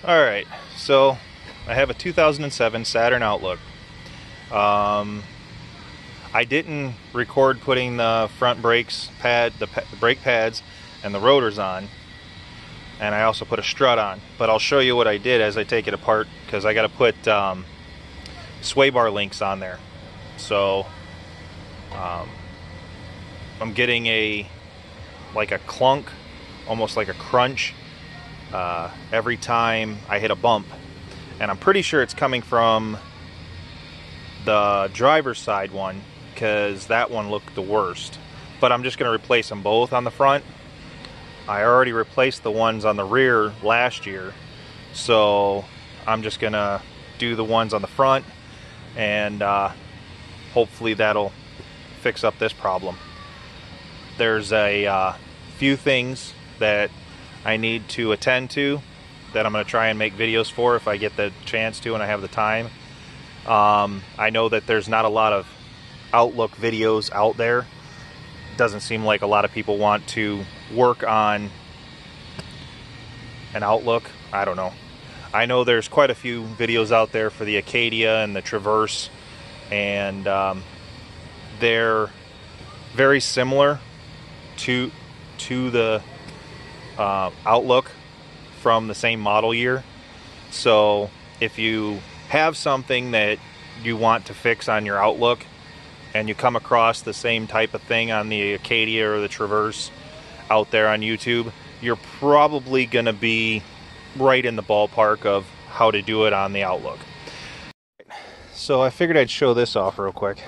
Alright, so I have a 2007 Saturn Outlook. I didn't record putting the front brakes pad, the brake pads and the rotors on, and I also put a strut on, but I'll show you what I did as I take it apart, because I got to put sway bar links on there. So I'm getting like a clunk, almost like a crunch every time I hit a bump, and I'm pretty sure it's coming from the driver's side one, because that one looked the worst. But I'm just going to replace them both on the front. I already replaced the ones on the rear last year, so I'm just going to do the ones on the front, and hopefully that'll fix up this problem. There's a few things that I need to attend to that I'm going to try and make videos for if I get the chance to and I have the time. I know that there's not a lot of Outlook videos out there. Doesn't seem like a lot of people want to work on an Outlook. I don't know. I know there's quite a few videos out there for the Acadia and the Traverse, and they're very similar to the Outlook from the same model year. So if you have something that you want to fix on your Outlook and you come across the same type of thing on the Acadia or the Traverse out there on YouTube, you're probably going to be right in the ballpark of how to do it on the Outlook. So I figured I'd show this off real quick.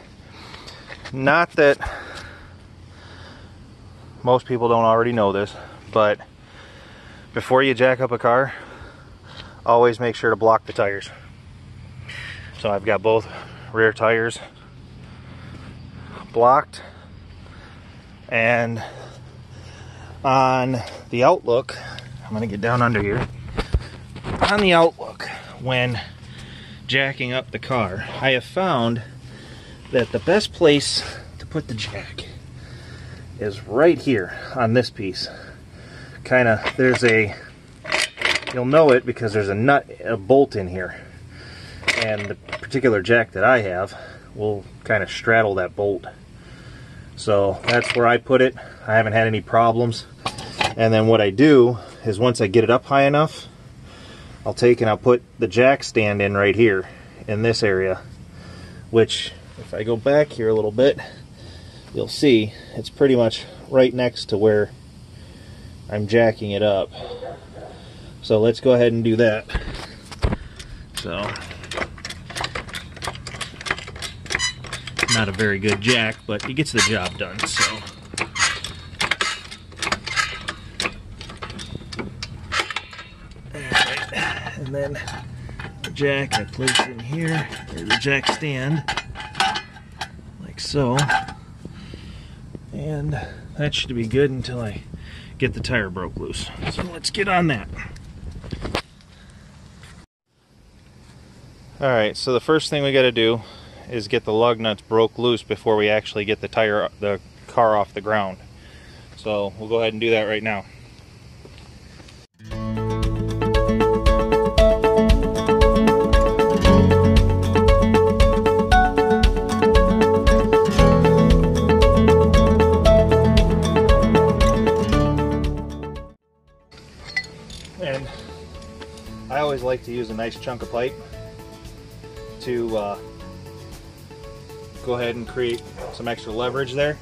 Not that most people don't already know this, but before you jack up a car, always make sure to block the tires. So I've got both rear tires blocked, and on the Outlook, I'm going to get down under here. On the Outlook, when jacking up the car, I have found that the best place to put the jack is right here on this piece. There's you'll know it because there's a bolt in here, and the particular jack that I have will kind of straddle that bolt. So that's where I put it. I haven't had any problems. And then what I do is, once I get it up high enough, I'll take and I'll put the jack stand in right here in this area, which, if I go back here a little bit, you'll see it's pretty much right next to where I'm jacking it up. So let's go ahead and do that. So, not a very good jack, but it gets the job done. So, alright, and then the jack I place in here, or the jack stand, like so, and that should be good until I get the tire broke loose. So let's get on that. Alright, so the first thing we got to do is get the lug nuts broke loose before we actually get the car off the ground. So we'll go ahead and do that right now. And I always like to use a nice chunk of pipe to go ahead and create some extra leverage there.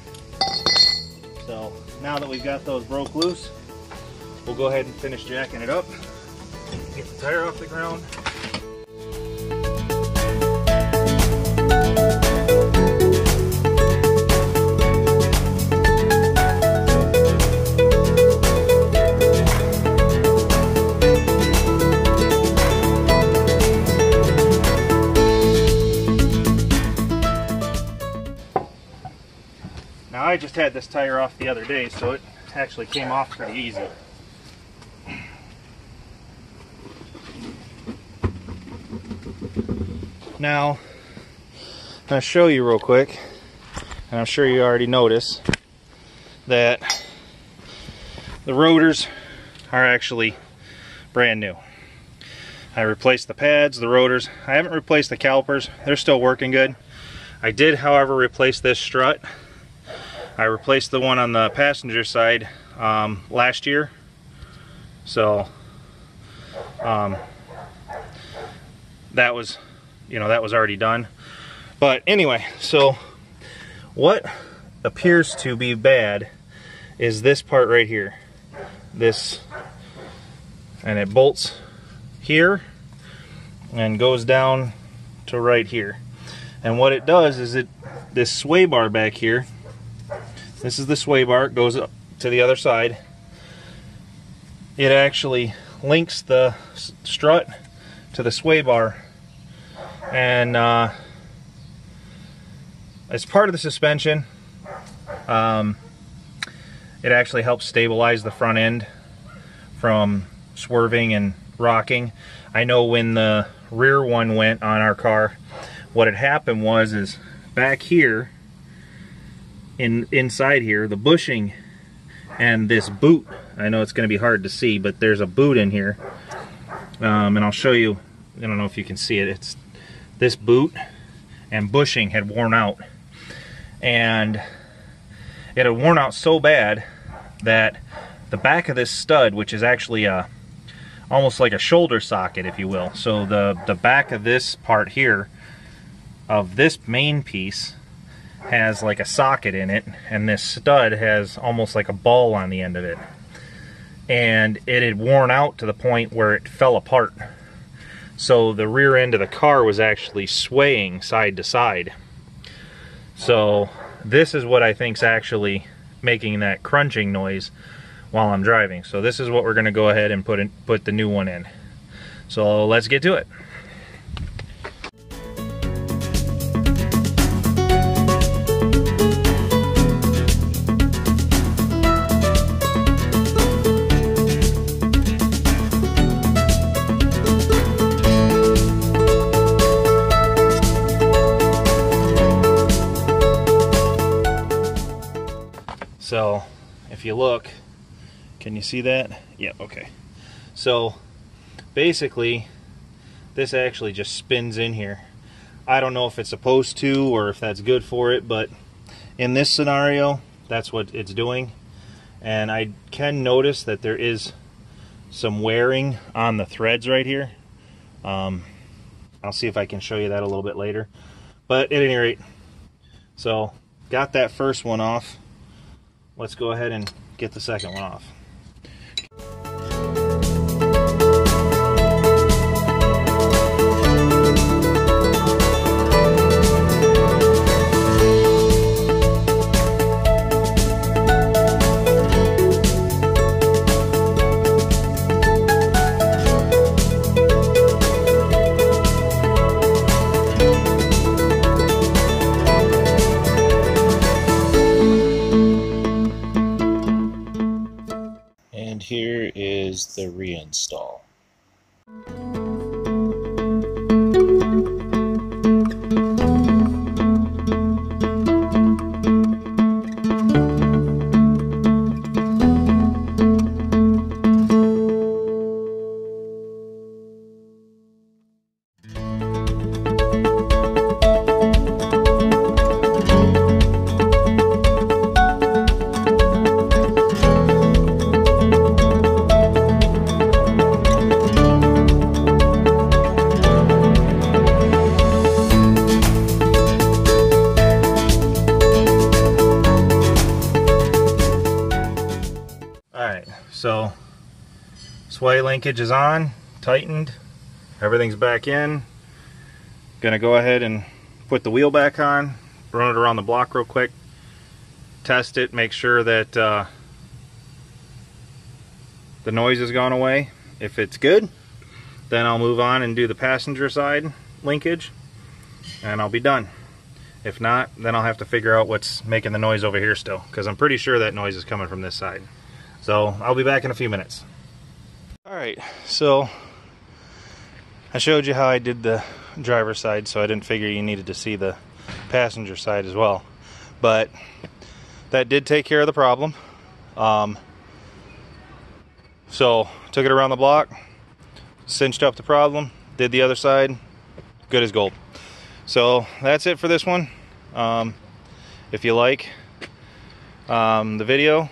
So now that we've got those broke loose, we'll go ahead and finish jacking it up, get the tire off the ground. Now, I just had this tire off the other day, so it actually came off pretty easy. Now, I'm going to show you real quick, and I'm sure you already noticed that the rotors are actually brand new. I replaced the pads, the rotors. I haven't replaced the calipers. They're still working good. I did, however, replace this strut. I replaced the one on the passenger side last year. So that was, that was already done. But anyway, so what appears to be bad is this part right here. This, and it bolts here and goes down to right here. And what it does is this sway bar back here, this is the sway bar, it goes up to the other side. It actually links the strut to the sway bar, and as part of the suspension, it actually helps stabilize the front end from swerving and rocking. I know when the rear one went on our car, what had happened is back here, inside here, the bushing and this boot, I know it's going to be hard to see, but there's a boot in here, and I'll show you. I don't know if you can see it. It's this boot and bushing had worn out, and it had worn out so bad that the back of this stud, which is actually almost like a shoulder socket, if you will, so the back of this part here of this main piece has like a socket in it, and this stud has almost like a ball on the end of it, and it had worn out to the point where it fell apart. So the rear end of the car was actually swaying side to side. So this is what I think's actually making that crunching noise while I'm driving. So this is what we're going to go ahead and put the new one in. So let's get to it. So if you look, can you see that? Yeah, okay. So basically this actually just spins in here. I don't know if it's supposed to or if that's good for it, but in this scenario that's what it's doing. And I can notice that there is some wearing on the threads right here. I'll see if I can show you that a little bit later, but at any rate, so got that first one off. Let's go ahead and get the second one off. And here is the reinstall. So sway linkage is on, tightened, everything's back in. Gonna go ahead and put the wheel back on, run it around the block real quick, test it, make sure that the noise has gone away. If it's good, then I'll move on and do the passenger side linkage and I'll be done. If not, then I'll have to figure out what's making the noise over here still, because I'm pretty sure that noise is coming from this side. So I'll be back in a few minutes. Alright, so I showed you how I did the driver's side, so I didn't figure you needed to see the passenger side as well. But that did take care of the problem. So took it around the block, cinched up the problem, did the other side, good as gold. So that's it for this one. If you like the video,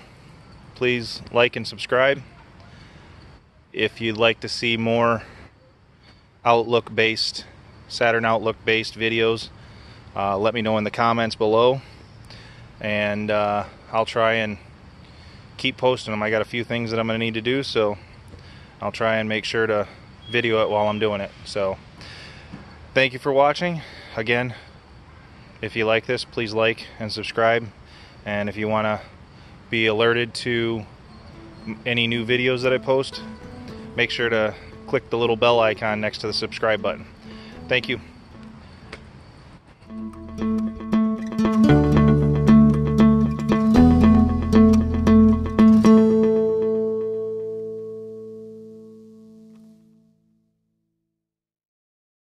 please like and subscribe. If you'd like to see more Outlook-based, Saturn Outlook-based videos, let me know in the comments below, and I'll try and keep posting them. I got a few things that I'm going to need to do, so I'll try and make sure to video it while I'm doing it. So thank you for watching. Again, if you like this, please like and subscribe, and if you want to be alerted to any new videos that I post, make sure to click the little bell icon next to the subscribe button. Thank you.